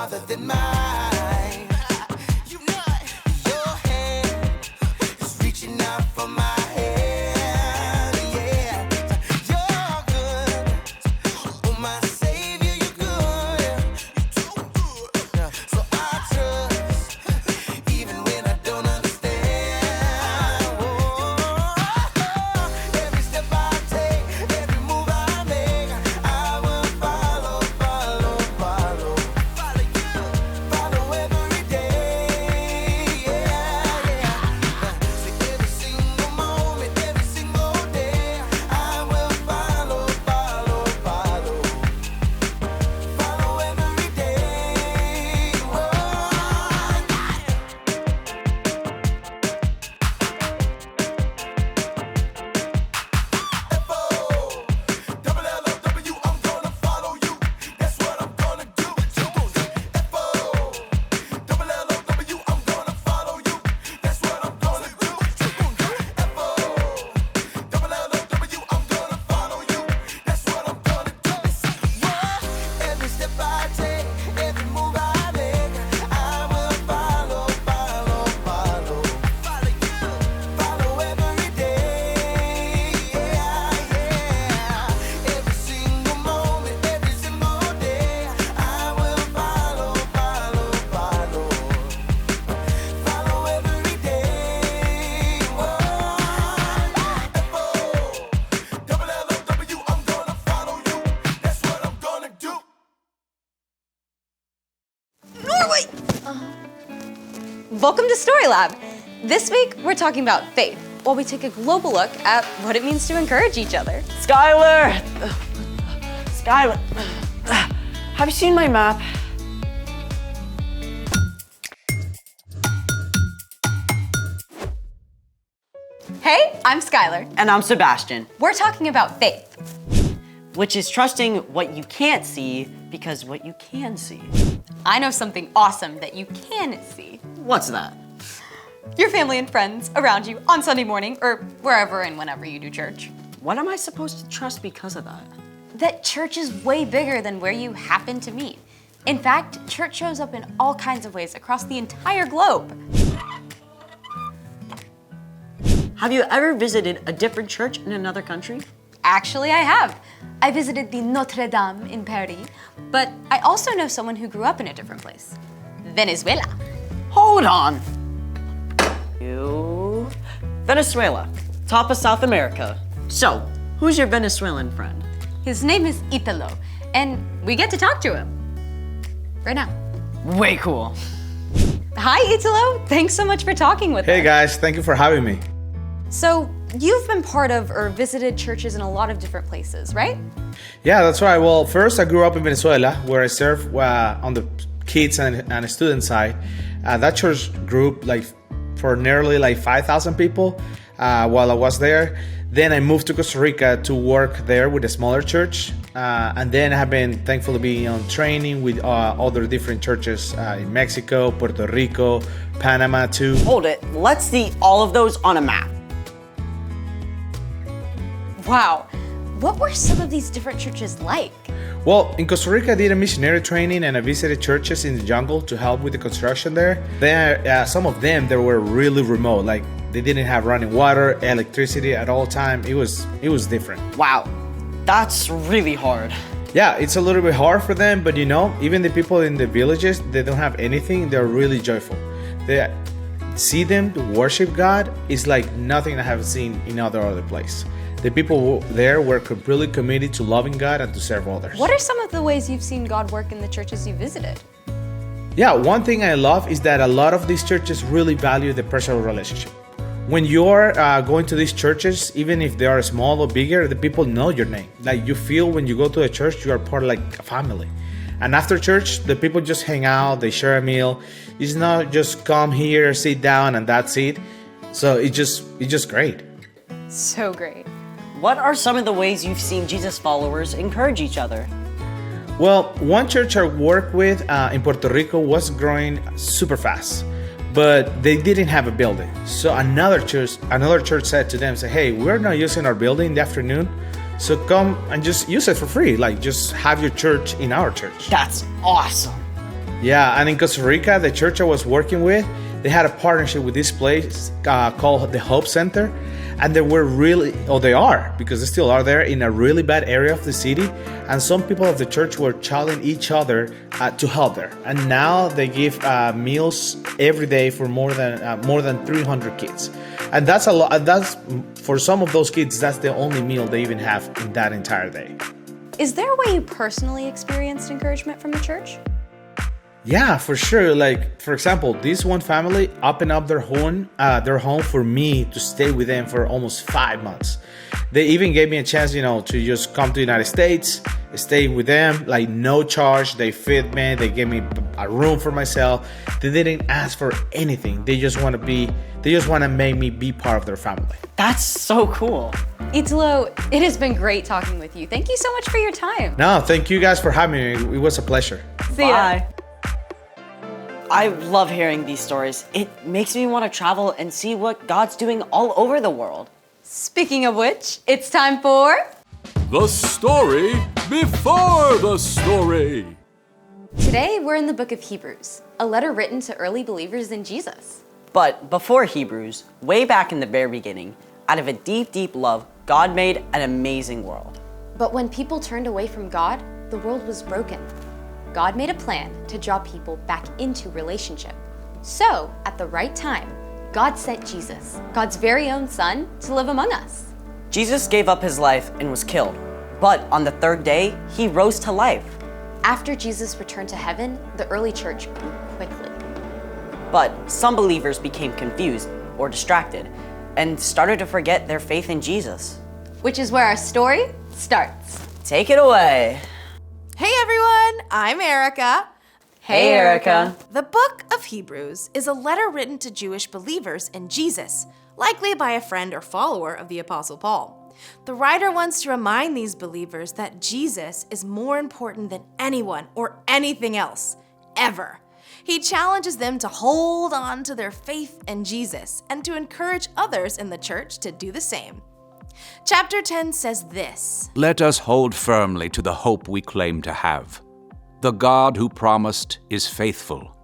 farther than mine. You know it. Your hand is reaching out for my hand. Yeah, you're good. Oh, my Savior, you're good. You're too good. Yeah. So I trust, even when I don't understand. Oh, every step I take, every move I make, I will follow, follow, follow. Follow you, follow every day. Yeah, yeah. So every single moment, every single day, I will follow, follow, follow. Follow every day. Whoa. Double L-O-W, I'm gonna follow you. That's what I'm gonna do. F-O, double L-O-W, I'm gonna follow you. That's what I'm gonna do. F-O, double L-O-W, I'm gonna follow you. That's what I'm gonna do. Every step I take, every move I make, I will follow, follow, follow. Follow you, follow every day. Yeah, yeah. Every single moment, every single day, I will follow, follow, follow. Follow every day. Whoa. F-O, double L-O-W, I'm gonna follow you. That's what I'm gonna do. Norway! Welcome to Story Lab. This week, we're talking about faith, while we take a global look at what it means to encourage each other. Skylar! Skylar, have you seen my map? Hey, I'm Skylar. And I'm Sebastian, We're talking about faith. which is trusting what you can't see because what you can see. I know something awesome that you can see. What's that? Your family and friends around you on Sunday morning or wherever and whenever you do church. What am I supposed to trust because of that? That church is way bigger than where you happen to meet. In fact, church shows up in all kinds of ways across the entire globe. Have you ever visited a different church in another country? Actually, I have. I visited the Notre Dame in Paris, but I also know someone who grew up in a different place. Venezuela. Hold on. You... Venezuela, top of South America. So, who's your Venezuelan friend? His name is Italo, and we get to talk to him. Right now. Way cool. Hi, Italo. Thanks so much for talking with us. Hey guys, thank you for having me. So, you've been part of or visited churches in a lot of different places, right? Yeah, that's right. Well, first I grew up in Venezuela, where I served on the kids and student side. That church grew for nearly 5,000 people while I was there. Then I moved to Costa Rica to work there with a smaller church. And then I have been thankful to be on training with other different churches in Mexico, Puerto Rico, Panama too. Hold it, let's see all of those on a map. Wow. What were some of these different churches like? Well, in Costa Rica, I did a missionary training and I visited churches in the jungle to help with the construction there. Some of them, they were really remote, like they didn't have running water, electricity at all time. It was different. Wow, that's really hard. Yeah, it's a little bit hard for them, but even the people in the villages, they don't have anything. They're really joyful. They see them to worship God is like nothing I have seen in other place. The people there were completely committed to loving God and to serve others. What are some of the ways you've seen God work in the churches you visited? Yeah, one thing I love is that a lot of these churches really value the personal relationship. When you're going to these churches, even if they are small or bigger, the people know your name. Like you feel when you go to a church, you are part of a family. And after church, the people just hang out, they share a meal. It's not just come here, sit down, and that's it. So it's just great. So great. What are some of the ways you've seen Jesus followers encourage each other? Well, one church I worked with in Puerto Rico was growing super fast, but they didn't have a building. So another church said to them, hey, we're not using our building in the afternoon, so come and just use it for free. Like just have your church in our church. That's awesome. Yeah, and in Costa Rica, the church I was working with, they had a partnership with this place called the Hope Center. And they were really, or they are, because they still are there, in a really bad area of the city. And some people of the church were challenging each other to help there. And now they give meals every day for more than 300 kids. And that's a lot. That's for some of those kids, that's the only meal they even have in that entire day. Is there a way you personally experienced encouragement from the church? Yeah, for sure. Like, for example, this one family opened up their home for me to stay with them for almost 5 months. They even gave me a chance, to just come to the United States, stay with them, like no charge. They fed me, they gave me a room for myself. They didn't ask for anything. They just want to make me be part of their family. That's so cool. Italo, it has been great talking with you. Thank you so much for your time. No, thank you guys for having me. It was a pleasure. See ya. Bye. I love hearing these stories. It makes me want to travel and see what God's doing all over the world. Speaking of which, it's time for... The story before the story. Today, we're in the book of Hebrews, a letter written to early believers in Jesus. But before Hebrews, way back in the very beginning, out of a deep, deep love, God made an amazing world. But when people turned away from God, the world was broken. God made a plan to draw people back into relationship. So, at the right time, God sent Jesus, God's very own son, to live among us. Jesus gave up his life and was killed. But on the third day, he rose to life. After Jesus returned to heaven, the early church grew quickly. But some believers became confused or distracted and started to forget their faith in Jesus. Which is where our story starts. Take it away. Hey everyone, I'm Erica. Hey, Erica. The book of Hebrews is a letter written to Jewish believers in Jesus, likely by a friend or follower of the Apostle Paul. The writer wants to remind these believers that Jesus is more important than anyone or anything else, ever. He challenges them to hold on to their faith in Jesus and to encourage others in the church to do the same. Chapter 10 says this: Let us hold firmly to the hope we claim to have. The God who promised is faithful.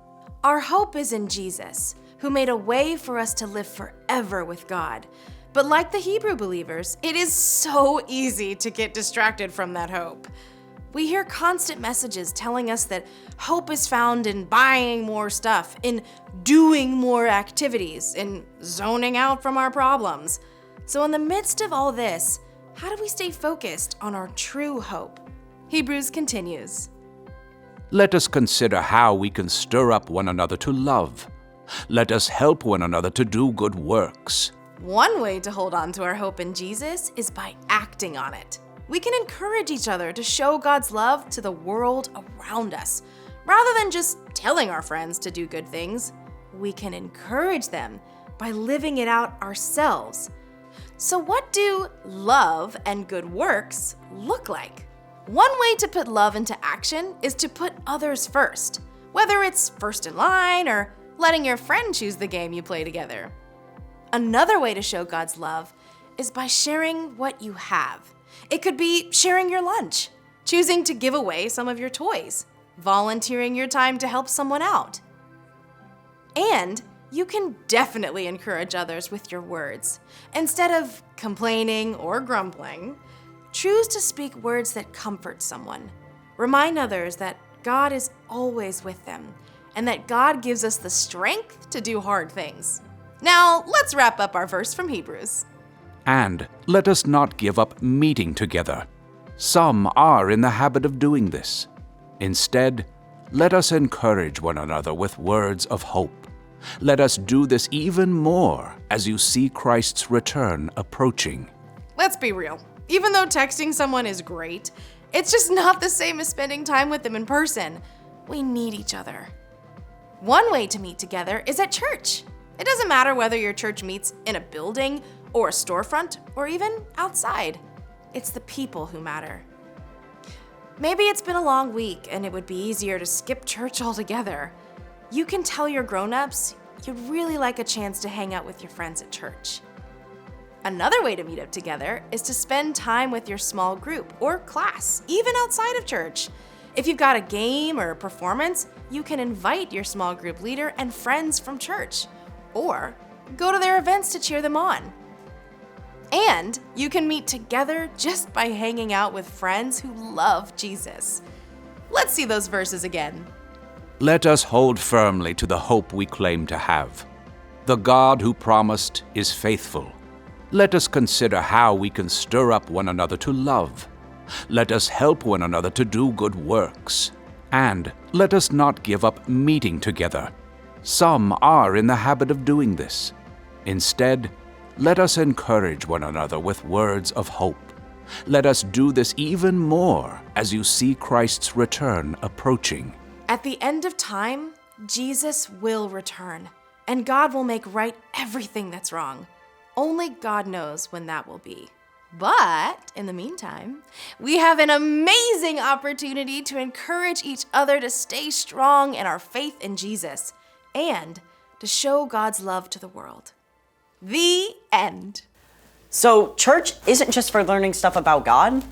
Our hope is in Jesus, who made a way for us to live forever with God. But like the Hebrew believers, it is so easy to get distracted from that hope. We hear constant messages telling us that hope is found in buying more stuff, in doing more activities, in zoning out from our problems. So in the midst of all this, how do we stay focused on our true hope? Hebrews continues. Let us consider how we can stir up one another to love. Let us help one another to do good works. One way to hold on to our hope in Jesus is by acting on it. We can encourage each other to show God's love to the world around us. Rather than just telling our friends to do good things, we can encourage them by living it out ourselves. So what do love and good works look like? One way to put love into action is to put others first, whether it's first in line or letting your friend choose the game you play together. Another way to show God's love is by sharing what you have. It could be sharing your lunch, choosing to give away some of your toys, volunteering your time to help someone out. And you can definitely encourage others with your words. Instead of complaining or grumbling, choose to speak words that comfort someone. Remind others that God is always with them and that God gives us the strength to do hard things. Now, let's wrap up our verse from Hebrews. And let us not give up meeting together. Some are in the habit of doing this. Instead, let us encourage one another with words of hope. Let us do this even more as you see Christ's return approaching. Let's be real. Even though texting someone is great, it's just not the same as spending time with them in person. We need each other. One way to meet together is at church. It doesn't matter whether your church meets in a building or a storefront or even outside. It's the people who matter. Maybe it's been a long week and it would be easier to skip church altogether. You can tell your grown-ups you'd really like a chance to hang out with your friends at church. Another way to meet up together is to spend time with your small group or class, even outside of church. If you've got a game or a performance, you can invite your small group leader and friends from church, or go to their events to cheer them on. And you can meet together just by hanging out with friends who love Jesus. Let's see those verses again. Let us hold firmly to the hope we claim to have. The God who promised is faithful. Let us consider how we can stir up one another to love. Let us help one another to do good works. And let us not give up meeting together. Some are in the habit of doing this. Instead, let us encourage one another with words of hope. Let us do this even more as you see Christ's return approaching. At the end of time, Jesus will return, and God will make right everything that's wrong. Only God knows when that will be. But in the meantime, we have an amazing opportunity to encourage each other to stay strong in our faith in Jesus and to show God's love to the world. The end. So, church isn't just for learning stuff about God.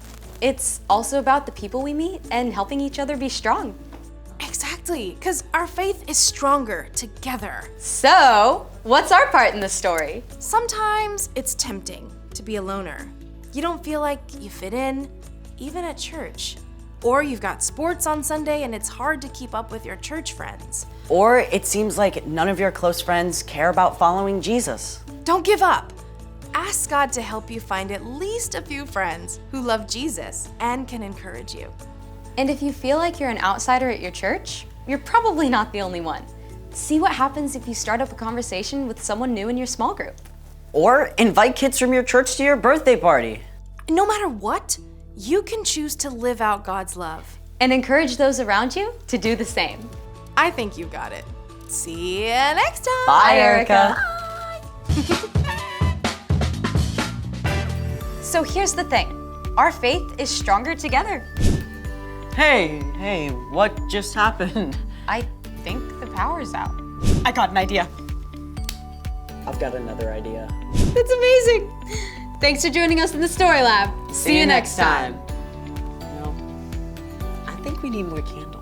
It's also about the people we meet and helping each other be strong. Exactly, because our faith is stronger together. So, what's our part in the story? Sometimes it's tempting to be a loner. You don't feel like you fit in, even at church. Or you've got sports on Sunday and it's hard to keep up with your church friends. Or it seems like none of your close friends care about following Jesus. Don't give up. Ask God to help you find at least a few friends who love Jesus and can encourage you. And if you feel like you're an outsider at your church, you're probably not the only one. See what happens if you start up a conversation with someone new in your small group. Or invite kids from your church to your birthday party. No matter what, you can choose to live out God's love. And encourage those around you to do the same. I think you got it. See you next time. Bye, Erica. So here's the thing. Our faith is stronger together. Hey, what just happened? I think the power's out. I got an idea. I've got another idea. That's amazing. Thanks for joining us in the Story Lab. See you next time. No, I think we need more candles.